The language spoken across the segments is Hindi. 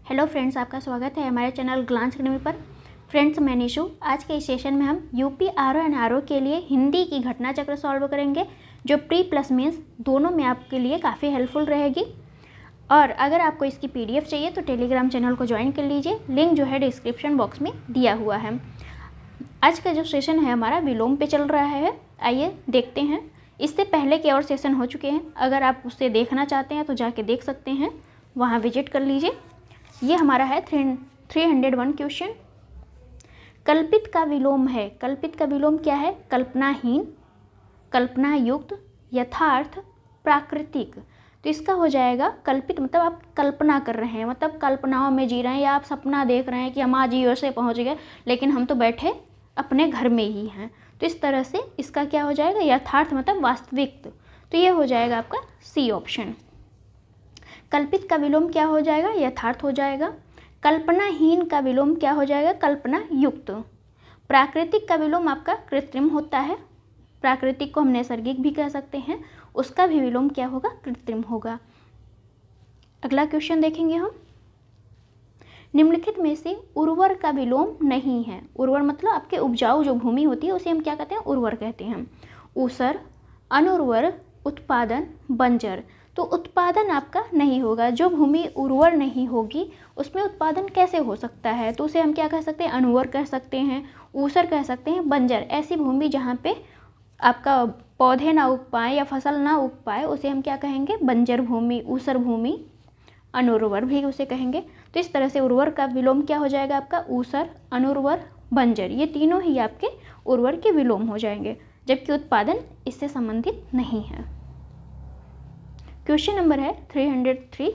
हेलो फ्रेंड्स, आपका स्वागत है हमारे चैनल ग्लांस अकेडमी पर। फ्रेंड्स, मैं निशु। आज के इस सेशन में हम यूपी आरओ एंड आरओ के लिए हिंदी की घटना चक्र सॉल्व करेंगे, जो प्री प्लस मीन्स दोनों में आपके लिए काफ़ी हेल्पफुल रहेगी। और अगर आपको इसकी पीडीएफ चाहिए तो टेलीग्राम चैनल को ज्वाइन कर लीजिए, लिंक जो है डिस्क्रिप्शन बॉक्स में दिया हुआ है। आज का जो सेशन है हमारा विलोम पे चल रहा है। आइए देखते हैं। इससे पहले के और सेशन हो चुके हैं, अगर आप उससे देखना चाहते हैं तो जाके देख सकते हैं, वहाँ विजिट कर लीजिए। ये हमारा है 301 क्वेश्चन। कल्पित का विलोम है। कल्पित का विलोम क्या है? कल्पनाहीन, कल्पना युक्त, यथार्थ, प्राकृतिक। तो इसका हो जाएगा कल्पित, मतलब आप कल्पना कर रहे हैं, मतलब कल्पनाओं में जी रहे हैं, या आप सपना देख रहे हैं कि हम आज यूएसए पहुंच गए, लेकिन हम तो बैठे अपने घर में ही हैं। तो इस तरह से इसका क्या हो जाएगा? यथार्थ मतलब वास्तविक। तो ये हो जाएगा आपका सी ऑप्शन। कल्पित का विलोम क्या हो जाएगा? यथार्थ हो जाएगा। कल्पनाहीन का विलोम क्या हो जाएगा? कल्पना युक्त। प्राकृतिक का विलोम आपका कृत्रिम होता है। प्राकृतिक को हम नैसर्गिक भी कह सकते हैं, उसका भी विलोम क्या होगा? कृत्रिम होगा। अगला क्वेश्चन देखेंगे हम। निम्नलिखित में से उर्वर का विलोम नहीं है। उर्वर मतलब आपके उपजाऊ जो भूमि होती है उसे हम क्या कहते हैं? उर्वर कहते हैं। ऊसर, अनुर्वर, उत्पादन, बंजर। तो उत्पादन आपका नहीं होगा। जो भूमि उर्वर नहीं होगी उसमें उत्पादन कैसे हो सकता है? तो उसे हम क्या कह सकते हैं? अनुर्वर कह सकते हैं, ऊसर कह सकते हैं, बंजर। ऐसी भूमि जहाँ पे आपका पौधे ना उग पाए या फसल ना उग पाए उसे हम क्या कहेंगे? बंजर भूमि, ऊसर भूमि, अनुर्वर भी उसे कहेंगे। तो इस तरह से उर्वर का विलोम क्या हो जाएगा आपका? ऊसर, अनुर्वर, बंजर। ये तीनों ही आपके उर्वर के विलोम हो जाएंगे, जबकि उत्पादन इससे संबंधित नहीं है। क्वेश्चन नंबर है 303।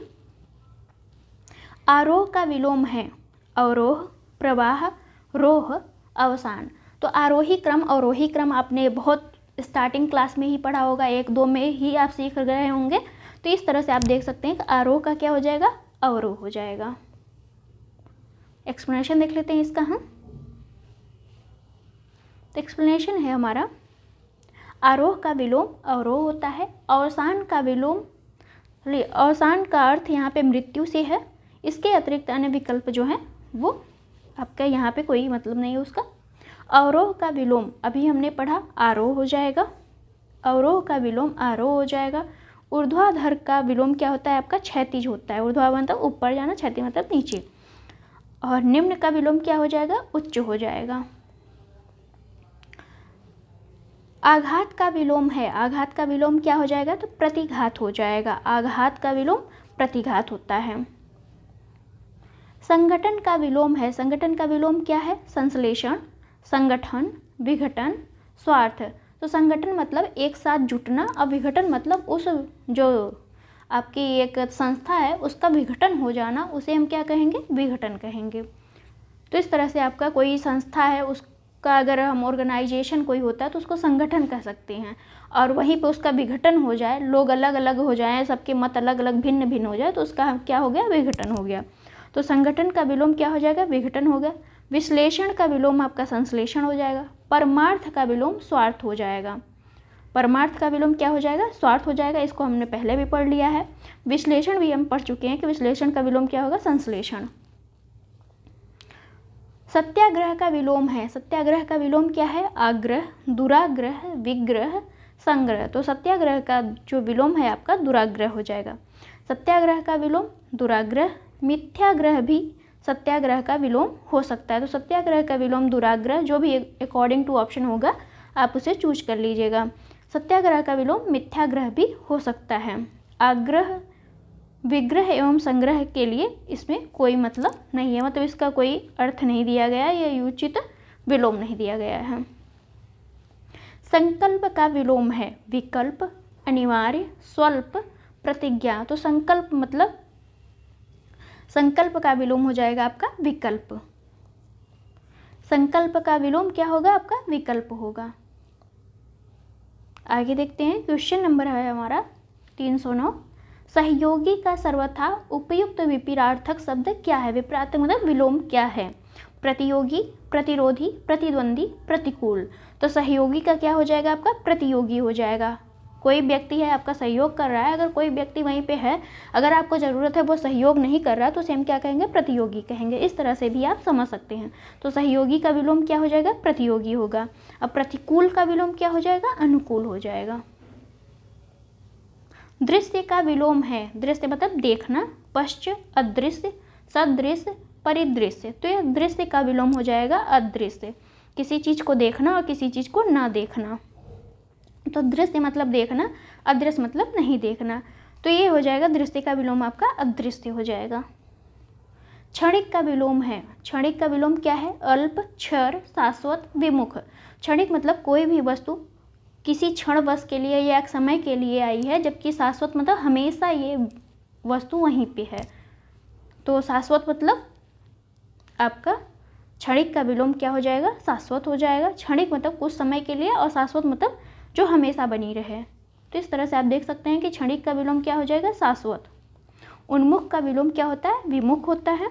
आरोह का विलोम है अवरोह, प्रवाह, रोह, अवसान। तो आरोही क्रम, अवरोही क्रम आपने बहुत स्टार्टिंग क्लास में ही पढ़ा होगा, 1-2 में ही आप सीख गए होंगे। तो इस तरह से आप देख सकते हैं कि आरोह का क्या हो जाएगा? अवरोह हो जाएगा। एक्सप्लेनेशन देख लेते हैं इसका हम। तो एक्सप्लेनेशन है हमारा, आरोह का विलोम अवरोह होता है। अवसान का विलोम, अवसान का अर्थ यहाँ पे मृत्यु से है। इसके अतिरिक्त अन्य विकल्प जो हैं वो आपका यहाँ पे कोई मतलब नहीं है उसका। अवरोह का विलोम अभी हमने पढ़ा, आरोह हो जाएगा। अवरोह का विलोम आरोह हो जाएगा। ऊर्ध्वाधर का विलोम क्या होता है आपका? क्षैतिज होता है। ऊर्ध्वाधर मतलब ऊपर जाना, क्षैतिज मतलब नीचे। और निम्न का विलोम क्या हो जाएगा? उच्च हो जाएगा। आघात का विलोम है। आघात का विलोम क्या हो जाएगा? तो प्रतिघात हो जाएगा। आघात का विलोम प्रतिघात होता है। संगठन का विलोम है। संगठन का विलोम क्या है? संश्लेषण, संगठन, विघटन, स्वार्थ। तो संगठन मतलब एक साथ जुटना, और विघटन मतलब उस जो आपकी एक संस्था है उसका विघटन हो जाना, उसे हम क्या कहेंगे? विघटन कहेंगे। तो इस तरह से आपका कोई संस्था है, उसका अगर हम ऑर्गेनाइजेशन कोई होता है तो उसको संगठन कह सकते हैं। और वहीं पे उसका विघटन हो जाए, लोग अलग अलग हो जाएं, सबके मत अलग अलग भिन्न भिन्न हो जाए, तो उसका क्या हो गया? विघटन हो गया। तो संगठन का विलोम क्या हो जाएगा? विघटन हो गया। विश्लेषण का विलोम आपका संश्लेषण हो जाएगा। परमार्थ का विलोम स्वार्थ हो जाएगा। परमार्थ का विलोम क्या हो जाएगा? स्वार्थ हो जाएगा। इसको हमने पहले भी पढ़ लिया है। विश्लेषण भी हम पढ़ चुके हैं कि विश्लेषण का विलोम क्या होगा? संश्लेषण। सत्याग्रह का विलोम है। सत्याग्रह का विलोम क्या है? आग्रह, दुराग्रह, विग्रह, संग्रह। तो सत्याग्रह का जो विलोम है आपका दुराग्रह हो जाएगा। सत्याग्रह का विलोम दुराग्रह। मिथ्याग्रह भी सत्याग्रह का विलोम हो सकता है। तो सत्याग्रह का विलोम दुराग्रह, जो भी अकॉर्डिंग टू ऑप्शन होगा आप उसे चूज कर लीजिएगा। सत्याग्रह का विलोम मिथ्याग्रह भी हो सकता है। आग्रह, विग्रह एवं संग्रह के लिए इसमें कोई मतलब नहीं है, मतलब इसका कोई अर्थ नहीं दिया गया, या उचित विलोम नहीं दिया गया है। संकल्प का विलोम है विकल्प, अनिवार्य, स्वल्प, प्रतिज्ञा। तो संकल्प मतलब संकल्प का विलोम हो जाएगा आपका विकल्प। संकल्प का विलोम क्या होगा आपका? विकल्प होगा। आगे देखते हैं। क्वेश्चन नंबर है हमारा 309। सहयोगी का सर्वथा उपयुक्त विपरीतार्थक शब्द क्या है? विपरीतार्थक मतलब विलोम क्या है? प्रतियोगी, प्रतिरोधी, प्रतिद्वंदी, प्रतिकूल। तो सहयोगी का क्या हो जाएगा आपका? प्रतियोगी हो जाएगा। कोई व्यक्ति है आपका सहयोग कर रहा है, अगर कोई व्यक्ति वहीं पे है, अगर आपको ज़रूरत है वो सहयोग नहीं कर रहा तो उसे हम क्या कहेंगे, प्रतियोगी कहेंगे। इस तरह से भी आप समझ सकते हैं। तो सहयोगी का विलोम क्या हो जाएगा, प्रतियोगी होगा। अब प्रतिकूल का विलोम क्या हो जाएगा, अनुकूल हो जाएगा। दृश्य का विलोम है, दृश्य मतलब देखना, पश्च, अदृश्य, सदृश्य, परिदृश्य। तो यह दृश्य का विलोम हो जाएगा अदृश्य, किसी चीज़ को देखना और किसी चीज़ को ना देखना। तो दृश्य मतलब देखना, अदृश्य मतलब नहीं देखना। तो ये हो जाएगा दृश्य का विलोम आपका अदृश्य हो जाएगा। क्षणिक का विलोम है, क्षणिक का विलोम क्या है, अल्प, क्षर, शाश्वत, विमुख। क्षणिक मतलब कोई भी वस्तु किसी क्षणवश के लिए या एक समय के लिए आई है, जबकि शाश्वत मतलब हमेशा ये वस्तु वहीं पे है। तो शाश्वत मतलब आपका क्षणिक का विलोम क्या हो जाएगा, शाश्वत हो जाएगा। क्षणिक मतलब कुछ समय के लिए और शाश्वत मतलब जो हमेशा बनी रहे। तो इस तरह से आप देख सकते हैं कि क्षणिक का विलोम क्या हो जाएगा, शाश्वत। उन्मुख का विलोम क्या होता है, विमुख होता है।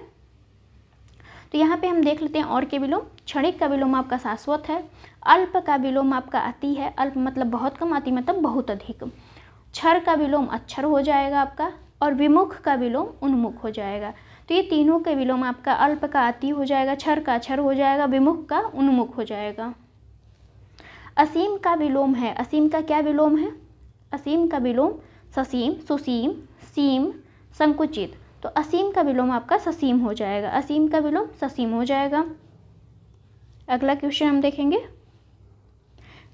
तो यहाँ पे हम देख लेते हैं और के विलोम। क्षणिक का विलोम आपका शाश्वत है। अल्प का विलोम आपका अति है, अल्प मतलब बहुत कम, अति मतलब बहुत अधिक। क्षर का विलोम अक्षर हो जाएगा आपका, और विमुख का विलोम उन्मुख हो जाएगा। तो ये तीनों के विलोम आपका अल्प का अति हो जाएगा, क्षर का अक्षर हो जाएगा, विमुख का उन्मुख हो जाएगा। असीम का विलोम है, असीम का क्या विलोम है, असीम का विलोम ससीम, सुसीम, सीम, संकुचित। तो असीम का विलोम आपका ससीम हो जाएगा, असीम का विलोम ससीम हो जाएगा। अगला क्वेश्चन हम देखेंगे।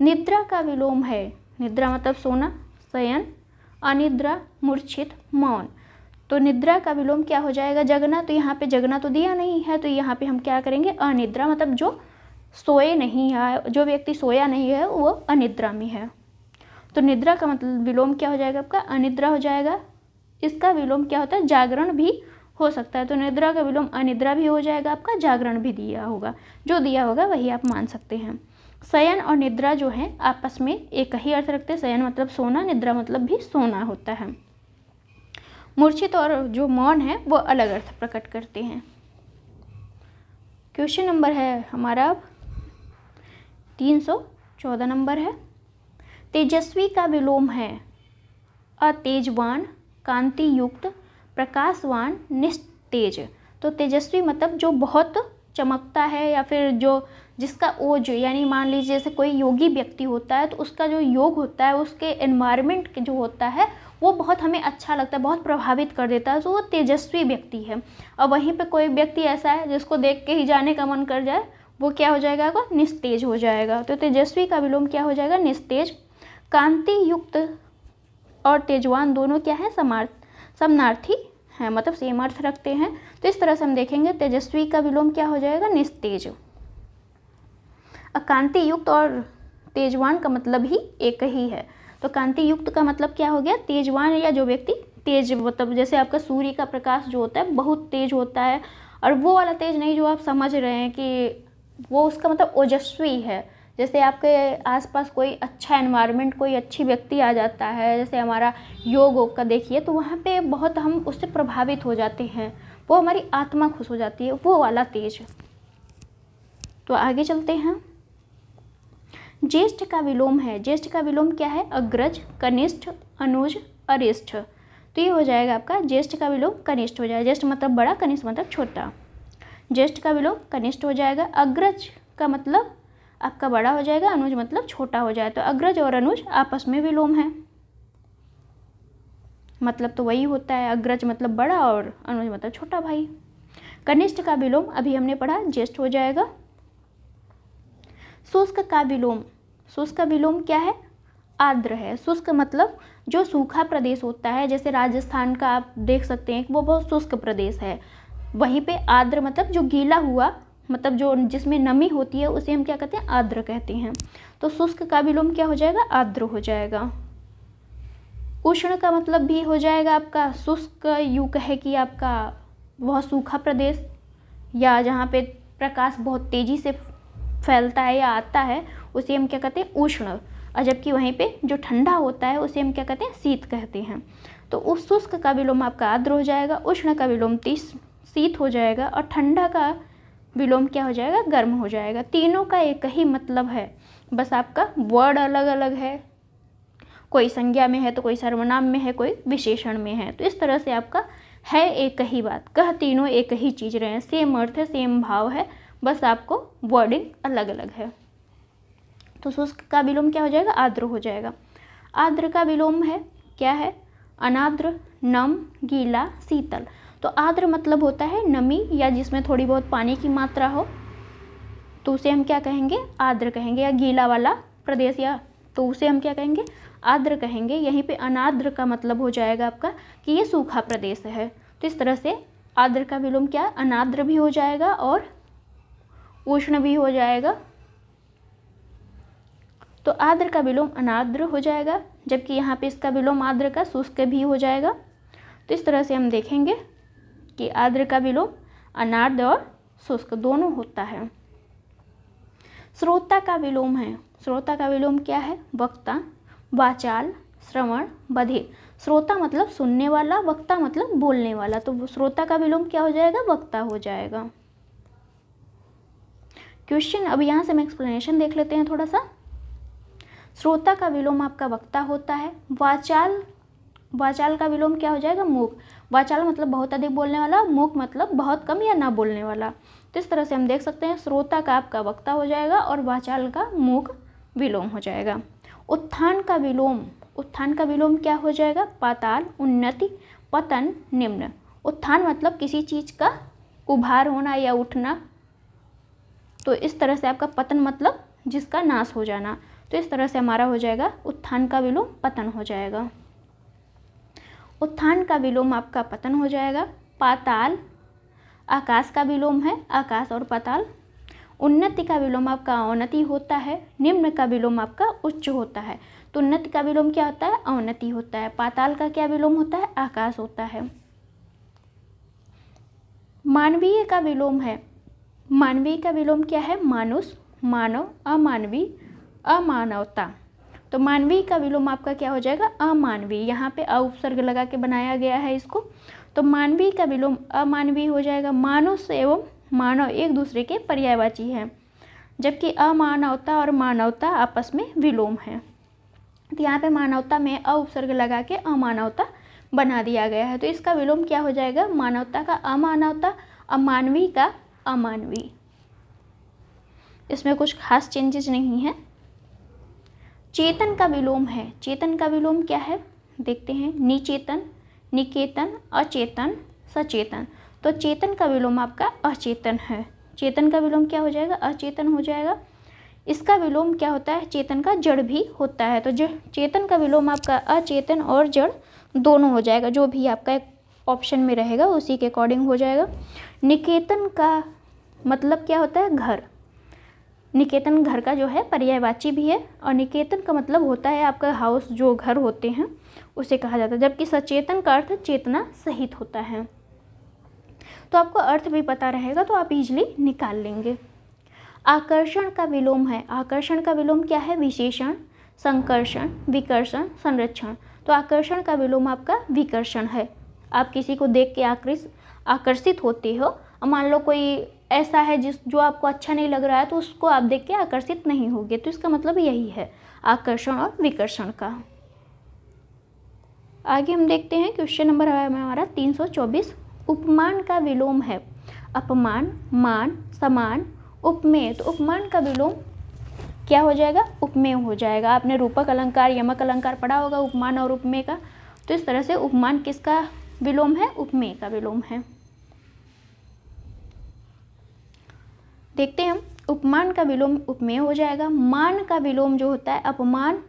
निद्रा का विलोम है, निद्रा मतलब सोना, शयन, अनिद्रा, मूर्छित, मौन। तो निद्रा का विलोम क्या हो जाएगा, जगना। तो यहाँ पे जगना तो दिया नहीं है, तो यहाँ पे हम क्या करेंगे, अनिद्रा मतलब जो सोए नहीं है, जो व्यक्ति सोया नहीं है वो अनिद्रा में है। तो निद्रा का मतलब विलोम क्या हो जाएगा आपका, अनिद्रा हो जाएगा। इसका विलोम क्या होता है, जागरण भी हो सकता है। तो निद्रा का विलोम अनिद्रा भी हो जाएगा आपका, जागरण भी दिया होगा, जो दिया होगा वही आप मान सकते हैं। शयन और निद्रा जो है आपस में एक ही अर्थ रखते हैं, शयन मतलब सोना, निद्रा मतलब भी सोना होता है। मूर्छित और जो मौन है वो अलग अर्थ प्रकट करते हैं। क्वेश्चन नंबर है हमारा 314 नंबर है। तेजस्वी का विलोम है अतेजवान, कांति युक्त, प्रकाशवान, निस्तेज। तो तेजस्वी मतलब जो बहुत चमकता है, या फिर जो जिसका ओज, यानी मान लीजिए जैसे कोई योगी व्यक्ति होता है तो उसका जो योग होता है, उसके एनवायरनमेंट जो होता है वो बहुत हमें अच्छा लगता है, बहुत प्रभावित कर देता है, तो वो तेजस्वी व्यक्ति है। और वहीं पे कोई व्यक्ति ऐसा है जिसको देख के ही जाने का मन कर जाए, वो क्या हो जाएगा आपका, निस्तेज हो जाएगा। तो तेजस्वी का विलोम क्या हो जाएगा, निस्तेज। कांति युक्त और तेजवान दोनों क्या है, समानार्थी हैं, मतलब सेम अर्थ रखते हैं। तो इस तरह से हम देखेंगे तेजस्वी का विलोम क्या हो जाएगा, निस्तेज। कांति युक्त और तेजवान का मतलब ही एक ही है। तो कांति युक्त का मतलब क्या हो गया, तेजवान या जो व्यक्ति तेज, मतलब जैसे आपका सूर्य का प्रकाश जो होता है बहुत तेज होता है, और वो वाला तेज नहीं जो आप समझ रहे हैं कि वो, उसका मतलब ओजस्वी है। जैसे आपके आसपास कोई अच्छा एनवायरनमेंट, कोई अच्छी व्यक्ति आ जाता है, जैसे हमारा योग का देखिए, तो वहाँ पे बहुत हम उससे प्रभावित हो जाते हैं, वो हमारी आत्मा खुश हो जाती है, वो वाला तेज। तो आगे चलते हैं। ज्येष्ठ का विलोम है, ज्येष्ठ का विलोम क्या है, अग्रज, कनिष्ठ, अनुज, अरिष्ठ। तो ये हो जाएगा आपका ज्येष्ठ का विलोम कनिष्ठ हो जाएगा। ज्येष्ठ मतलब बड़ा, कनिष्ठ मतलब छोटा। ज्येष्ठ का विलोम कनिष्ठ हो जाएगा। अग्रज का मतलब आपका बड़ा हो जाएगा, अनुज मतलब छोटा हो जाए। तो अग्रज और अनुज आपस में विलोम है, मतलब तो वही होता है, अग्रज मतलब बड़ा और अनुज मतलब छोटा भाई। कनिष्ठ का विलोम अभी हमने पढ़ा, ज्येष्ठ हो जाएगा। शुष्क का विलोम, शुष्क का विलोम क्या है, आर्द्र है। शुष्क मतलब जो सूखा प्रदेश होता है, जैसे राजस्थान का आप देख सकते हैं वो बहुत शुष्क प्रदेश है। वहीं पे आर्द्र मतलब जो गीला हुआ, मतलब जो जिसमें नमी होती है उसे हम क्या कहते हैं, आर्द्र कहते हैं। तो शुष्क का विलोम क्या हो जाएगा, आर्द्र हो जाएगा। उष्ण का मतलब भी हो जाएगा आपका शुष्क, यूँ कहे कि आपका बहुत सूखा प्रदेश, या जहाँ पे प्रकाश बहुत तेज़ी से फैलता है या आता है उसे हम क्या कहते हैं, उष्ण। और जबकि वहीं पे जो ठंडा होता है उसे हम क्या कहते हैं, शीत कहते हैं। तो उस शुष्क का विलोम आपका आर्द्र हो जाएगा, उष्ण का विलोम शीत हो जाएगा, और ठंडा का विलोम क्या हो जाएगा, गर्म हो जाएगा। तीनों का एक ही मतलब है, बस आपका वर्ड अलग अलग है। कोई संज्ञा में है तो कोई सर्वनाम में है, कोई विशेषण में है। तो इस तरह से आपका है एक ही बात, कह तीनों एक ही चीज़ रहे हैं, सेम अर्थ है, सेम भाव है, बस आपको वर्डिंग अलग अलग है। तो शुष्क का विलोम क्या हो जाएगा? आर्द्र हो जाएगा। आर्द्र का विलोम है क्या है? अनार्द्र, नम, गीला, शीतल। तो आर्द्र मतलब होता है नमी या जिसमें थोड़ी बहुत पानी की मात्रा हो, तो उसे हम क्या कहेंगे? आर्द्र कहेंगे। या गीला वाला प्रदेश, या तो उसे हम क्या कहेंगे? आर्द्र कहेंगे। यहीं पे अनार्द्र का मतलब हो जाएगा आपका कि ये सूखा प्रदेश है। तो इस तरह से आर्द्र का विलोम क्या? अनार्द्र भी हो जाएगा और उष्ण भी हो जाएगा। तो आर्द्र का विलोम अनार्द्र हो जाएगा, जबकि यहाँ पे इसका विलोम आर्द्र का शुष्क भी हो जाएगा। तो इस तरह से हम देखेंगे कि आर्द्र का विलोम अनार्द्र और शुष्क दोनों होता है। श्रोता का विलोम है। श्रोता का विलोम क्या है? वक्ता, वाचाल, श्रवण, बधिर। श्रोता मतलब सुनने वाला, वक्ता मतलब बोलने वाला। तो श्रोता का विलोम क्या हो जाएगा? वक्ता हो जाएगा। क्वेश्चन, अब यहाँ से हम एक्सप्लेनेशन देख लेते हैं थोड़ा सा। श्रोता का विलोम आपका वक्ता होता है। वाचाल का विलोम क्या हो जाएगा? मूक। वाचाल मतलब बहुत अधिक बोलने वाला, मूक मतलब बहुत कम या ना बोलने वाला। तो इस तरह से हम देख सकते हैं श्रोता का आपका वक्ता हो जाएगा और वाचाल का मूक विलोम हो जाएगा। उत्थान का विलोम क्या हो जाएगा? पाताल, उन्नति, पतन, निम्न। उत्थान मतलब किसी चीज़ का उभार होना या उठना। तो इस तरह से आपका पतन मतलब जिसका नाश हो जाना। तो इस तरह से हमारा हो जाएगा उत्थान का विलोम पतन हो जाएगा। उत्थान का विलोम आपका पतन हो जाएगा। पाताल आकाश का विलोम है, आकाश और पाताल। उन्नति का विलोम आपका अवनति होता है। निम्न का विलोम आपका उच्च होता है। तो उन्नति का विलोम क्या होता है? अवनति होता है। पाताल का क्या विलोम होता है? आकाश होता है। मानवीय का विलोम है। मानवीय का विलोम क्या है? मानुष, मानव, अमानवीय, अमानवता। तो मानवीय का विलोम आपका क्या हो जाएगा? अमानवीय। यहाँ पे अ उपसर्ग लगा के बनाया गया है इसको। तो मानवीय का विलोम अमानवीय हो जाएगा। मानुष एवं मानव एक दूसरे के पर्यायवाची हैं, जबकि अमानवता और मानवता आपस में विलोम है। तो यहाँ पे मानवता में अ उपसर्ग लगा के अमानवता बना दिया गया है। तो इसका विलोम क्या हो जाएगा? मानवता का अमानवता, अमानवीय का अमानवीय। इसमें कुछ खास चेंजेस नहीं है। चेतन का विलोम है। चेतन का विलोम क्या है? देखते हैं। निचेतन, निकेतन, अचेतन, सचेतन। तो चेतन का विलोम आपका अचेतन है। चेतन का विलोम क्या हो जाएगा? अचेतन हो जाएगा। इसका विलोम क्या होता है? चेतन का जड़ भी होता है। तो जो चेतन का विलोम आपका अचेतन और जड़ दोनों हो जाएगा। जो भी आपका एक ऑप्शन में रहेगा उसी के अकॉर्डिंग हो जाएगा। निकेतन का मतलब क्या होता है? घर। निकेतन घर का जो है पर्यायवाची भी है, और निकेतन का मतलब होता है आपका हाउस, जो घर होते हैं उसे कहा जाता है। जबकि सचेतन का अर्थ चेतना सहित होता है। तो आपको अर्थ भी पता रहेगा तो आप इजीली निकाल लेंगे। आकर्षण का विलोम है। आकर्षण का विलोम क्या है? विशेषण, संकर्षण, विकर्षण, संरक्षण। तो आकर्षण का विलोम आपका विकर्षण है। आप किसी को देख के आकर्षित होते हो। मान लो कोई ऐसा है जो आपको अच्छा नहीं लग रहा है, तो उसको आप देख के आकर्षित नहीं होगे। तो इसका मतलब यही है आकर्षण और विकर्षण का। आगे हम देखते हैं क्वेश्चन नंबर है हमारा 324। उपमान का विलोम है। अपमान, मान, समान, उपमेय। तो उपमान का विलोम क्या हो जाएगा? उपमेय हो जाएगा। आपने रूपक अलंकार, यमक अलंकार पढ़ा होगा उपमान और उपमेय का। तो इस तरह से उपमान किसका विलोम है? उपमेय का विलोम है। देखते हैं हम। उपमान का विलोम उपमेय हो जाएगा। मान का विलोम जो होता है अपमान।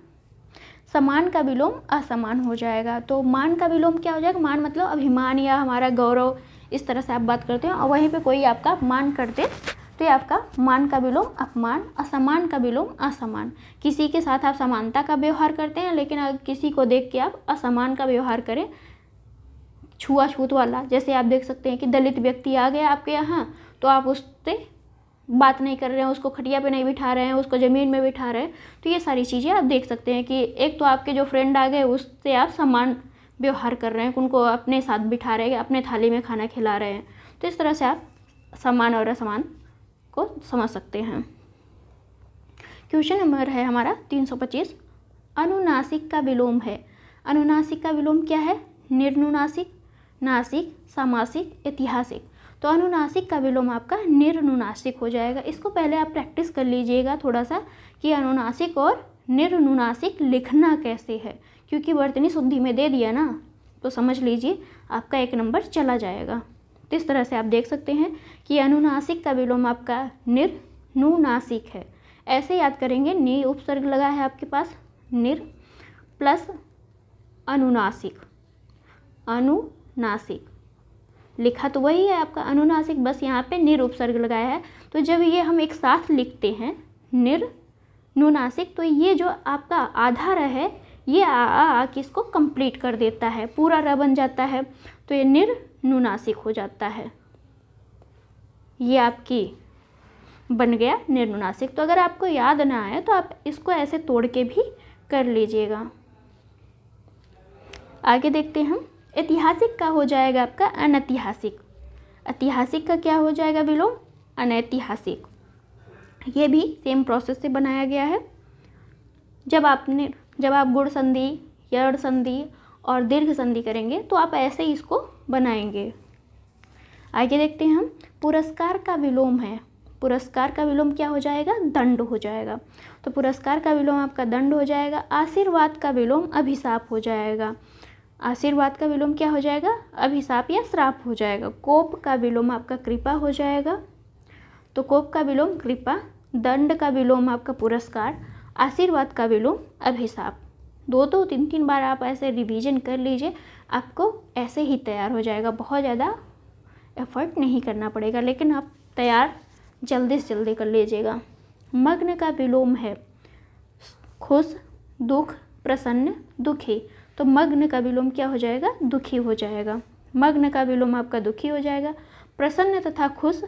समान का विलोम असमान हो जाएगा। तो मान का विलोम क्या हो जाएगा? मान मतलब अभिमान या हमारा गौरव, इस तरह से आप बात करते हो और वहीं पे कोई आपका अपमान करते तो ये आपका मान का विलोम अपमान। असमान का विलोम असमान। किसी के साथ आप समानता का व्यवहार करते हैं, लेकिन अगर किसी को देख के आप असमान का व्यवहार करें, छुआछूत वाला, जैसे आप देख सकते हैं कि दलित व्यक्ति आ गया आपके यहाँ, तो आप उससे बात नहीं कर रहे हैं, उसको खटिया पे नहीं बिठा रहे हैं, उसको ज़मीन में बिठा रहे हैं। तो ये सारी चीज़ें आप देख सकते हैं कि एक तो आपके जो फ्रेंड आ गए उससे आप समान व्यवहार कर रहे हैं, उनको अपने साथ बिठा रहे हैं, अपने थाली में खाना खिला रहे हैं। तो इस तरह से आप समान और असमान को समझ सकते हैं। क्वेश्चन नंबर है हमारा 325। अनुनासिक का विलोम है। अनुनासिक का विलोम क्या है? निर्नुनासिक, नासिक, सामासिक, ऐतिहासिक। तो अनुनासिक का विलोम आपका निर्नुनासिक हो जाएगा। इसको पहले आप प्रैक्टिस कर लीजिएगा थोड़ा सा कि अनुनासिक और निर्नुनासिक लिखना कैसे है, क्योंकि वर्तनी शुद्धि में दे दिया ना, तो समझ लीजिए आपका 1 नंबर चला जाएगा। तो इस तरह से आप देख सकते हैं कि अनुनासिक का विलोम आपका निर्नुनासिक है। ऐसे याद करेंगे, नि उपसर्ग लगा है आपके पास, निर प्लस अनुनासिक, अनुनासिक लिखा तो वही है आपका अनुनासिक, बस यहाँ पे निर उपसर्ग लगाया है। तो जब ये हम एक साथ लिखते हैं निर्नुनासिक, तो ये जो आपका आधा र है ये आ किसको कंप्लीट कर देता है, पूरा र बन जाता है, तो ये निर्नुनासिक हो जाता है। ये आपकी बन गया निर्नुनासिक। तो अगर आपको याद ना आए तो आप इसको ऐसे तोड़ के भी कर लीजिएगा। आगे देखते हैं हम। ऐतिहासिक का हो जाएगा आपका अनैतिहासिक। ऐतिहासिक का क्या हो जाएगा विलोम? अनैतिहासिक। ये भी सेम प्रोसेस से बनाया गया है। जब आप गुण संधि, यड़ संधि और दीर्घ संधि करेंगे तो आप ऐसे ही इसको बनाएंगे। आगे देखते हैं हम। पुरस्कार का विलोम है। पुरस्कार का विलोम क्या हो जाएगा? दंड हो जाएगा। तो पुरस्कार का विलोम आपका दंड हो जाएगा। आशीर्वाद का विलोम अभिशाप हो जाएगा। आशीर्वाद का विलोम क्या हो जाएगा? अभिशाप या श्राप हो जाएगा। कोप का विलोम आपका कृपा हो जाएगा। तो कोप का विलोम कृपा, दंड का विलोम आपका पुरस्कार, आशीर्वाद का विलोम अभिशाप। 2-2, 3-3 बार आप ऐसे रिवीजन कर लीजिए, आपको ऐसे ही तैयार हो जाएगा। बहुत ज़्यादा एफर्ट नहीं करना पड़ेगा, लेकिन आप तैयार जल्दी से जल्दी कर लीजिएगा। मग्न का विलोम है खुश, दुख, प्रसन्न, दुखी। तो मग्न का विलोम क्या हो जाएगा? दुखी हो जाएगा। मग्न का विलोम आपका दुखी हो जाएगा। प्रसन्न तथा खुश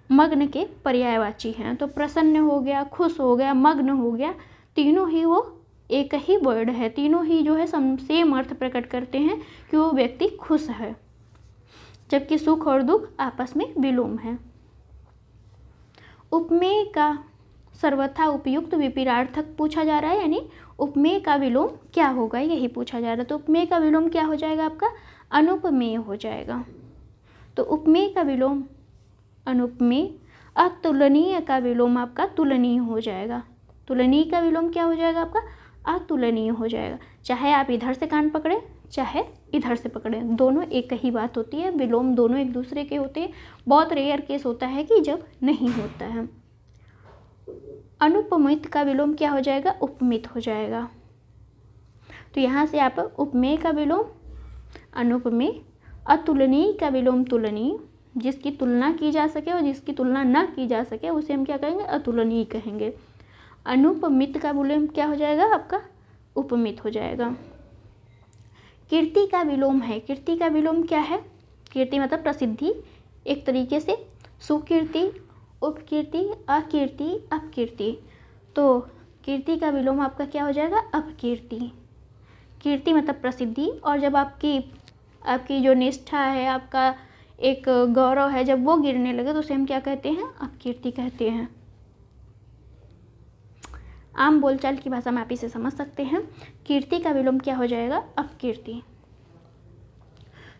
मग्न के पर्यायवाची हैं। तो प्रसन्न हो गया, खुश हो गया, मग्न हो गया, तीनों ही वो एक ही वर्ड है, तीनों ही जो है सेम अर्थ प्रकट करते हैं कि वो व्यक्ति खुश है, जबकि सुख और दुख आपस में विलोम है। उपमेय का सर्वथा उपयुक्त विपरीतार्थक पूछा जा रहा है, यानी उपमेय का विलोम क्या होगा यही पूछा जा रहा है। तो उपमेय का विलोम क्या हो जाएगा आपका? अनुपमेय हो जाएगा। तो उपमेय का विलोम अनुपमेय। अतुलनीय का विलोम आपका तुलनीय हो जाएगा। तुलनीय का विलोम क्या हो जाएगा आपका? अतुलनीय हो जाएगा। चाहे आप इधर से कान पकड़े चाहे इधर से पकड़े, दोनों एक ही बात होती है। विलोम दोनों एक दूसरे के होते हैं। बहुत रेयर केस होता है कि जब नहीं होता है। अनुपमित का विलोम क्या हो जाएगा? उपमित हो जाएगा। तो यहाँ से आप उपमेय का विलोम अनुपमेय, अतुलनीय का विलोम तुलनीय, जिसकी तुलना की जा सके और जिसकी तुलना न की जा सके उसे हम क्या कहेंगे? अतुलनीय कहेंगे। अनुपमित का विलोम क्या हो जाएगा आपका? उपमित हो जाएगा। कीर्ति का विलोम है। कीर्ति का विलोम क्या है? कीर्ति मतलब प्रसिद्धि, एक तरीके से सुकीर्ति, उपकीर्ति, अकीर्ति, अपकीर्ति। तो कीर्ति का विलोम आपका क्या हो जाएगा? अपकीर्ति। कीर्ति मतलब प्रसिद्धि, और जब आपकी जो निष्ठा है, आपका एक गौरव है, जब वो गिरने लगे तो उसे हम क्या कहते हैं? अपकीर्ति कहते हैं। आम बोलचाल की भाषा में आप इसे समझ सकते हैं। कीर्ति का विलोम क्या हो जाएगा? अपकीर्ति।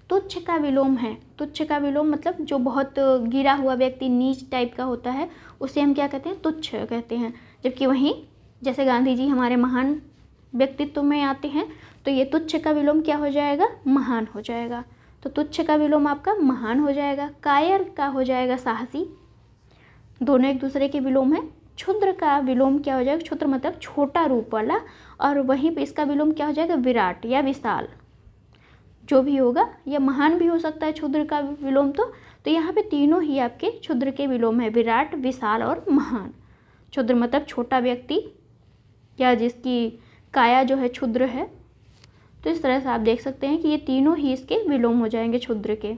तुच्छ का विलोम है। तुच्छ का विलोम मतलब जो बहुत गिरा हुआ व्यक्ति, नीच टाइप का होता है, उसे हम क्या कहते हैं? तुच्छ कहते हैं। जबकि वहीं जैसे गांधी जी हमारे महान व्यक्तित्व में आते हैं, तो ये तुच्छ का विलोम क्या हो जाएगा? महान हो जाएगा। तो तुच्छ का विलोम आपका महान हो जाएगा। कायर का हो जाएगा साहसी। दोनों एक दूसरे के विलोम है। क्षुद्र का विलोम क्या हो जाएगा? क्षुद्र मतलब छोटा रूप वाला, और वहीं पे इसका विलोम क्या हो जाएगा? विराट या विशाल। जो भी होगा, या महान भी हो सकता है क्षुद्र का विलोम। तो यहाँ पे तीनों ही आपके क्षुद्र के विलोम है, विराट, विशाल और महान। क्षुद्र मतलब छोटा व्यक्ति या जिसकी काया जो है क्षुद्र है। तो इस तरह से आप देख सकते हैं कि ये तीनों ही इसके विलोम हो जाएंगे क्षुद्र के।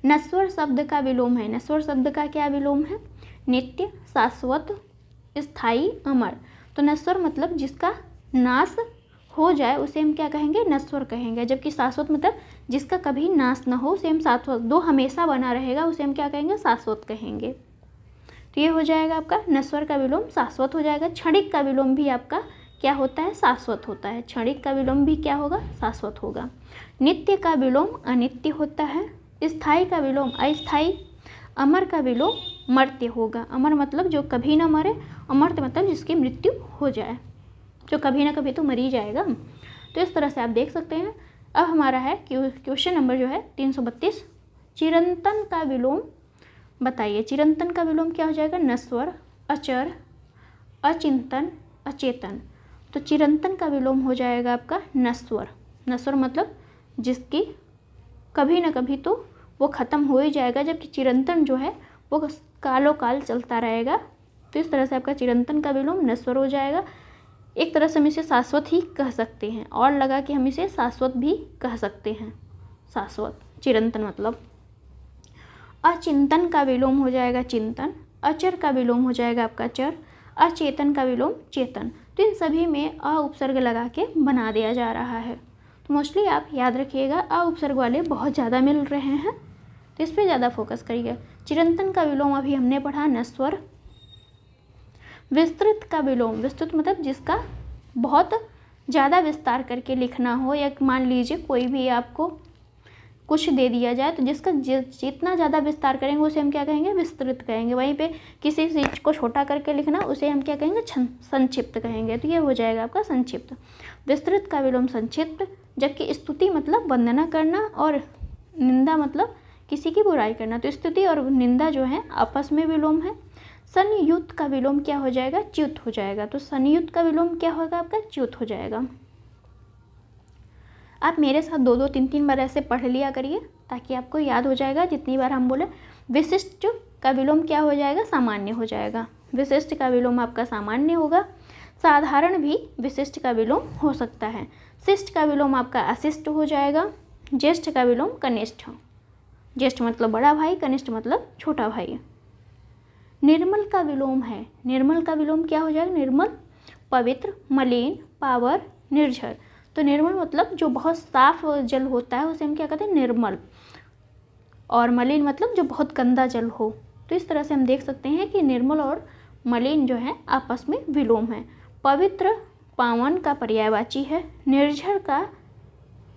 नश्वर शब्द का विलोम है। नश्वर शब्द का क्या विलोम है? नित्य, शाश्वत, स्थायी, अमर। तो नश्वर मतलब जिसका नाश हो जाए उसे हम क्या कहेंगे? नश्वर कहेंगे। जबकि शाश्वत मतलब जिसका कभी नाश ना हो उसे हम शाश्वत, जो हमेशा बना रहेगा उसे हम क्या कहेंगे? शाश्वत कहेंगे। तो ये हो जाएगा आपका नश्वर का विलोम शाश्वत हो जाएगा। क्षणिक का विलोम भी आपका क्या होता है, शाश्वत होता है। क्षणिक का विलोम भी क्या होगा, शाश्वत होगा। नित्य का विलोम अनित्य होता है। स्थायी का विलोम अस्थायी। अमर का विलोम मर्त्य होगा। अमर मतलब जो कभी ना मरे, अमर्त्य मतलब जिसकी मृत्यु हो जाए, जो कभी ना कभी तो मर ही जाएगा। तो इस तरह से आप देख सकते हैं। अब हमारा है क्वेश्चन नंबर जो है 332, चिरंतन का विलोम बताइए। चिरंतन का विलोम क्या हो जाएगा, नश्वर, अचर, अचिंतन, अचेतन। तो चिरंतन का विलोम हो जाएगा आपका नश्वर। नश्वर मतलब जिसकी कभी ना कभी तो वो ख़त्म हो ही जाएगा, जबकि चिरंतन जो है वो कालों काल चलता रहेगा। तो इस तरह से आपका चिरंतन का विलोम नश्वर हो जाएगा। एक तरह से हम इसे शाश्वत ही कह सकते हैं, और लगा कि हम इसे शाश्वत भी कह सकते हैं। शाश्वत, चिरंतन मतलब। अचिंतन का विलोम हो जाएगा चिंतन। अचर का विलोम हो जाएगा आपका चर। अचेतन का विलोम चेतन। तो इन सभी में अ उपसर्ग लगा के बना दिया जा रहा है। तो मोस्टली आप याद रखिएगा, अ उपसर्ग वाले बहुत ज़्यादा मिल रहे हैं, तो इस पर ज़्यादा फोकस करिए। चिरंतन का विलोम अभी हमने पढ़ा नश्वर। विस्तृत का विलोम, विस्तृत मतलब जिसका बहुत ज़्यादा विस्तार करके लिखना हो, या मान लीजिए कोई भी आपको कुछ दे दिया जाए तो जिसका जितना ज़्यादा विस्तार करेंगे उसे हम क्या कहेंगे, विस्तृत कहेंगे। वहीं पे किसी चीज़ को छोटा करके लिखना, उसे हम क्या कहेंगे, संक्षिप्त कहेंगे। तो ये हो जाएगा आपका संक्षिप्त। विस्तृत का विलोम संक्षिप्त। जबकि स्तुति मतलब वंदना करना, और निंदा मतलब किसी की बुराई करना। तो स्तुति और निंदा जो है आपस में विलोम है। संयुक्त का विलोम क्या हो जाएगा, च्युत हो जाएगा। तो संयुक्त का विलोम क्या होगा आपका, च्युत हो जाएगा। आप मेरे साथ 2-2, 3-3 बार ऐसे पढ़ लिया करिए, ताकि आपको याद हो जाएगा जितनी बार हम बोले। विशिष्ट का विलोम क्या हो जाएगा, सामान्य हो जाएगा। विशिष्ट का विलोम आपका सामान्य होगा। साधारण भी विशिष्ट का विलोम हो सकता है। शिष्ट का विलोम आपका अशिष्ट हो जाएगा। ज्येष्ठ का विलोम कनिष्ठ। ज्येष्ठ मतलब बड़ा भाई, कनिष्ठ मतलब छोटा भाई। निर्मल का विलोम है। निर्मल का विलोम क्या हो जाएगा, निर्मल, पवित्र, मलिन, पावर, निर्झर। तो निर्मल मतलब जो बहुत साफ जल होता है उसे हम क्या कहते हैं, निर्मल। और मलिन मतलब जो बहुत गंदा जल हो। तो इस तरह से हम देख सकते हैं कि निर्मल और मलिन जो है आपस में विलोम है। पवित्र पावन का पर्यायवाची है।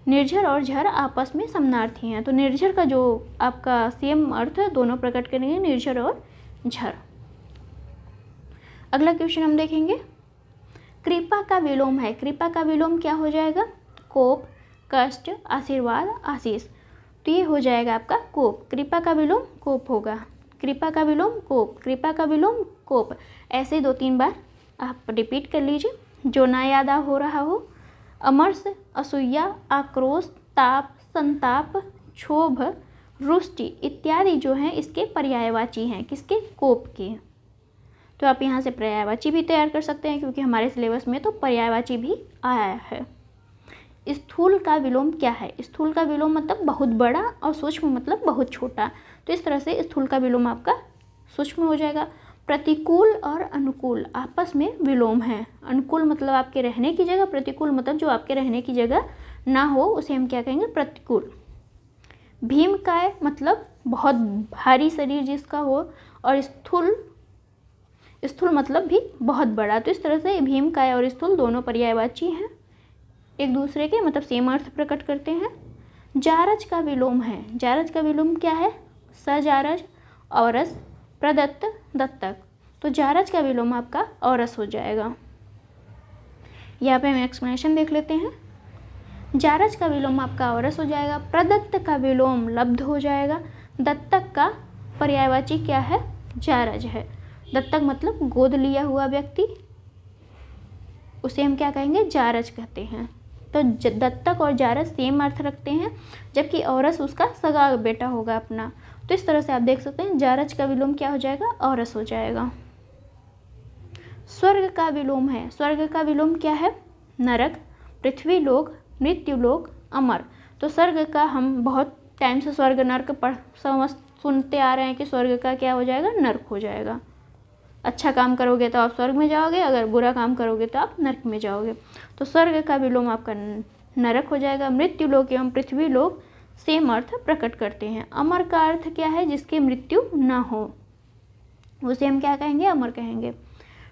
निर्झर और झर आपस में समानार्थी हैं। तो निर्झर का जो आपका सेम अर्थ है दोनों प्रकट करेंगे, निर्झर और झर। अगला क्वेश्चन हम देखेंगे, कृपा का विलोम है। कृपा का विलोम क्या हो जाएगा, कोप, कष्ट, आशीर्वाद, आशीष। तो ये हो जाएगा आपका कोप। कृपा का विलोम कोप होगा। कृपा का विलोम कोप, कृपा का विलोम कोप। ऐसे 2-3 बार आप रिपीट कर लीजिए, जो ना याद हो रहा हो। अमर्ष, असूया, आक्रोश, ताप, संताप, क्षोभ, रुष्टि इत्यादि जो हैं इसके पर्यायवाची हैं, किसके, कोप के। तो आप यहाँ से पर्यायवाची भी तैयार कर सकते हैं, क्योंकि हमारे सिलेबस में तो पर्यायवाची भी आया है। स्थूल का विलोम क्या है। स्थूल का विलोम मतलब बहुत बड़ा, और सूक्ष्म मतलब बहुत छोटा। तो इस तरह से स्थूल का विलोम आपका सूक्ष्म हो जाएगा। प्रतिकूल और अनुकूल आपस में विलोम है। अनुकूल मतलब आपके रहने की जगह, प्रतिकूल मतलब जो आपके रहने की जगह ना हो उसे हम क्या कहेंगे, प्रतिकूल। भीमकाय मतलब बहुत भारी शरीर जिसका हो, और स्थूल मतलब भी बहुत बड़ा। तो इस तरह से भीमकाय और स्थूल दोनों पर्यायवाची हैं, एक दूसरे के मतलब सेम अर्थ प्रकट करते हैं। जारज का विलोम है। जारज का विलोम क्या है, सजारज, औरस, प्रदत्त, दत्तक। तो जारज का विलोम आपका औरस हो जाएगा। यहाँ पे हम एक्सप्लेनेशन देख लेते हैं। जारज का विलोम आपका औरस हो जाएगा। प्रदत्त का विलोम लब्ध हो जाएगा। दत्तक का पर्यायवाची क्या है, जारज है। दत्तक मतलब गोद लिया हुआ व्यक्ति, उसे हम क्या कहेंगे, जारज कहते हैं। तो दत्तक और जारज सेम अर्थ रखते हैं, जबकि औरस उसका सगा बेटा होगा अपना। तो इस तरह से आप देख सकते हैं जारज का विलोम क्या हो जाएगा, औरस हो जाएगा। स्वर्ग का विलोम है। स्वर्ग का विलोम क्या है, नरक, पृथ्वी लोक, मृत्यु लोक, अमर। तो स्वर्ग का हम बहुत टाइम से स्वर्ग नर्क सुनते आ रहे हैं कि स्वर्ग का क्या हो जाएगा, नर्क हो जाएगा। अच्छा काम करोगे तो आप स्वर्ग में जाओगे, अगर बुरा काम करोगे तो आप नरक में जाओगे। तो स्वर्ग का विलोम आपका नरक हो जाएगा। मृत्यु लोक एवं पृथ्वी लोक सेम अर्थ प्रकट करते हैं। अमर का अर्थ क्या है, जिसकी मृत्यु ना हो, उसे हम क्या कहेंगे, अमर कहेंगे।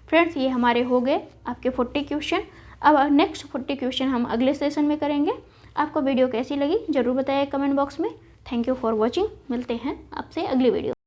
फ्रेंड्स, ये हमारे हो गए आपके 40 क्वेश्चन। अब नेक्स्ट 40 क्वेश्चन हम अगले सेशन में करेंगे। आपको वीडियो कैसी लगी ज़रूर बताइए कमेंट बॉक्स में। Thank you for watching. मिलते हैं आपसे अगली वीडियो।